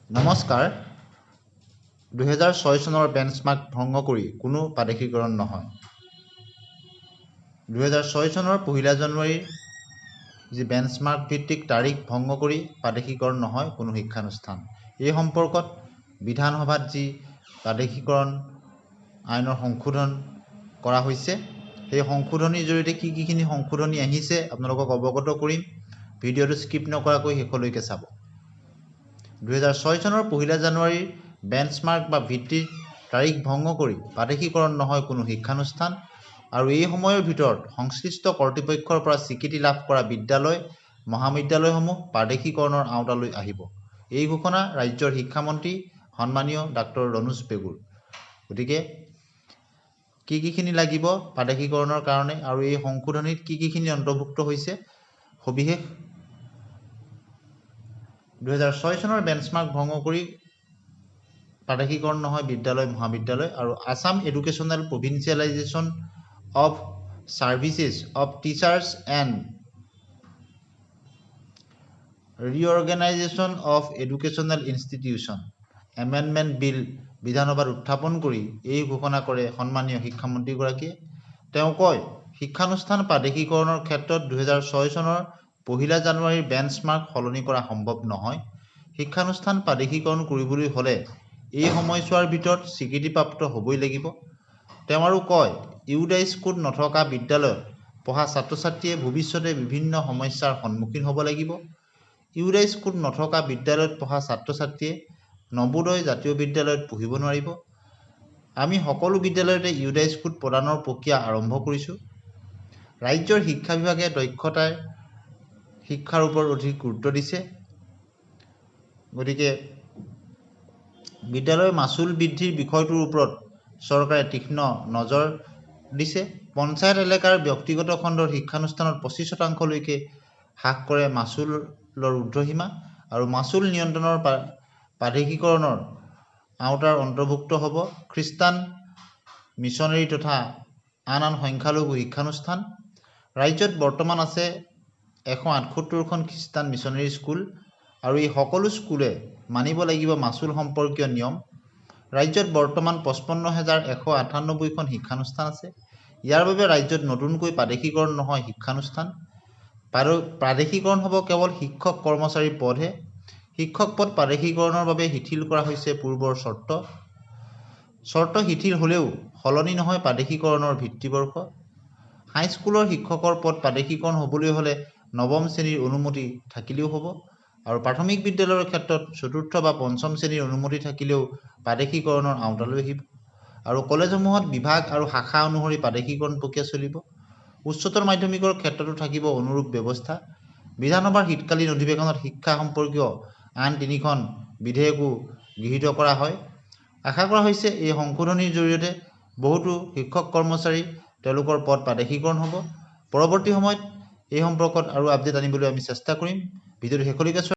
নমস্কাৰ। 2006 চনৰ বেঞ্চমাৰ্ক ভংগ কৰি কোনো প্ৰাদেশিকৰণ নহয়। 2006 চনৰ 1 জানুৱাৰীৰ যি বেঞ্চমাৰ্ক ভিত্তিক তাৰিখ ভংগ কৰি প্ৰাদেশিকৰণ নহয় কোনো শিক্ষানুষ্ঠান। এই সম্পৰ্কত বিধানসভাত যি প্ৰাদেশিকৰণ আইনৰ সংশোধন কৰা হৈছে, সেই সংশোধনীৰ জৰিয়তে কি সংশোধনী আহিছে আপোনালোকক অৱগত কৰিম। ভিডিঅ'টো স্কিপ নকৰাকৈ শেষলৈকে চাব। 2006 চনৰ 1 জানুৱাৰীৰ বেঞ্চমাৰ্ক বা ভিত্তিৰ তাৰিখ ভংগ কৰি প্ৰাদেশিকৰণ নহয় কোনো শিক্ষানুষ্ঠান আৰু এই সময়ৰ ভিতৰত সংশ্লিষ্ট কৰ্তৃপক্ষৰ পৰা স্বীকৃতি লাভ কৰা বিদ্যালয় মহাবিদ্যালয়সমূহ প্ৰাদেশিকৰণৰ আওতালৈ আহিব। এই ঘোষণা ৰাজ্যৰ শিক্ষামন্ত্ৰী সন্মানীয় ডাক্তৰ ৰণোজ পেগুৰ। গতিকে কি লাগিব প্ৰাদেশিকৰণৰ কাৰণে আৰু এই সংশোধনীত কি অন্তৰ্ভুক্ত হৈছে সবিশেষ 2006 চনৰ বেঞ্চমাৰ্ক ভংগ কৰি প্ৰাদেশিকৰণ নহয় বিদ্যালয় মহাবিদ্যালয় আৰু Assam educational provincialisation of services of teachers and reorganisation of educational institution amendment bill বিধানসভাত উত্থাপন কৰি এই ঘোষণা কৰে সন্মানীয় শিক্ষামন্ত্ৰীগৰাকীয়ে। তেওঁ কয়, শিক্ষানুষ্ঠান প্ৰাদেশিকৰণৰ ক্ষেত্ৰত 2006 চনৰ 1 জানুৱাৰীৰ বেঞ্চমাৰ্ক সলনি কৰা সম্ভৱ নহয়। শিক্ষানুষ্ঠান প্ৰাদেশিকৰণ কৰিবলৈ হ'লে এই সময়ছোৱাৰ ভিতৰত স্বীকৃতিপ্ৰাপ্ত হ'বই লাগিব। তেওঁ আৰু কয়, ইউডাইচ কোড নথকা বিদ্যালয়ত পঢ়া ছাত্ৰ-ছাত্ৰীয়ে ভৱিষ্যতে বিভিন্ন সমস্যাৰ সন্মুখীন হ'ব লাগিব। ইউডাইচ কোড নথকা বিদ্যালয়ত পঢ়া ছাত্ৰ-ছাত্ৰীয়ে নবোদয় জাতীয় বিদ্যালয়ত পঢ়িব নোৱাৰিব। আমি সকলো বিদ্যালয়তে ইউডাইচ কোড প্ৰদানৰ প্ৰক্ৰিয়া আৰম্ভ কৰিছোঁ। ৰাজ্যৰ শিক্ষা বিভাগে দক্ষতাৰ শিক্ষাৰ ওপৰত অধিক গুৰুত্ব দিছে। গতিকে বিদ্যালয়ৰ মাচুল বৃদ্ধিৰ বিষয়টোৰ ওপৰত চৰকাৰে তীক্ষ্ণ নজৰ দিছে। পঞ্চায়ত এলেকাৰ ব্যক্তিগত খণ্ডৰ শিক্ষানুষ্ঠানত 25% হ্ৰাস কৰে মাচুলৰ ঊৰ্ধ্বসীমা আৰু মাচুল নিয়ন্ত্ৰণৰ প্ৰাদেশিকৰণৰ আওতাৰ অন্তৰ্ভুক্ত হ'ব খ্ৰীষ্টান মিছনেৰী তথা আন সংখ্যালঘু শিক্ষানুষ্ঠান। ৰাজ্যত বৰ্তমান আছে 178খন খ্ৰীষ্টান মিছনেৰী স্কুল আৰু এই সকলো স্কুলে মানিব লাগিব মাচুল সম্পৰ্কীয় নিয়ম। ৰাজ্যত বৰ্তমান 55,198খন শিক্ষানুষ্ঠান আছে। ইয়াৰ বাবে ৰাজ্যত নতুনকৈ প্ৰাদেশিকৰণ নহয় শিক্ষানুষ্ঠান। প্ৰাদেশিকৰণ হ'ব কেৱল শিক্ষক কৰ্মচাৰীৰ পদহে। শিক্ষক পদ প্ৰাদেশিকৰণৰ বাবে শিথিল কৰা হৈছে পূৰ্বৰ চৰ্ত শিথিল হ'লেও সলনি নহয় প্ৰাদেশিকৰণৰ ভিত্তিবৰ্ষ। হাইস্কুলৰ শিক্ষকৰ পদ প্ৰাদেশিকৰণ হ'বলৈ হ'লে 9ম শ্ৰেণীৰ অনুমতি থাকিলেও হ'ব আৰু প্ৰাথমিক বিদ্যালয়ৰ ক্ষেত্ৰত 4ৰ্থ বা 5ম শ্ৰেণীৰ অনুমতি থাকিলেও প্ৰাদেশিকৰণৰ আওতালৈ আহিব আৰু কলেজসমূহত বিভাগ আৰু শাখা অনুসৰি প্ৰাদেশিকৰণ প্ৰক্ৰিয়া চলিব। উচ্চতৰ মাধ্যমিকৰ ক্ষেত্ৰতো থাকিব অনুৰূপ ব্যৱস্থা। বিধানসভাৰ শীতকালীন অধিৱেশনত শিক্ষা সম্পৰ্কীয় আন 3খন বিধেয়কো গৃহীত কৰা হয়। আশা কৰা হৈছে এই সংশোধনীৰ জৰিয়তে বহুতো শিক্ষক কৰ্মচাৰী তেওঁলোকৰ পদ প্ৰাদেশিকৰণ হ'ব। পৰৱৰ্তী সময়ত এই সম্পৰ্কত আৰু আপডেট আনিবলৈ আমি চেষ্টা কৰিম। ভিডিঅ'টো শেষলৈকে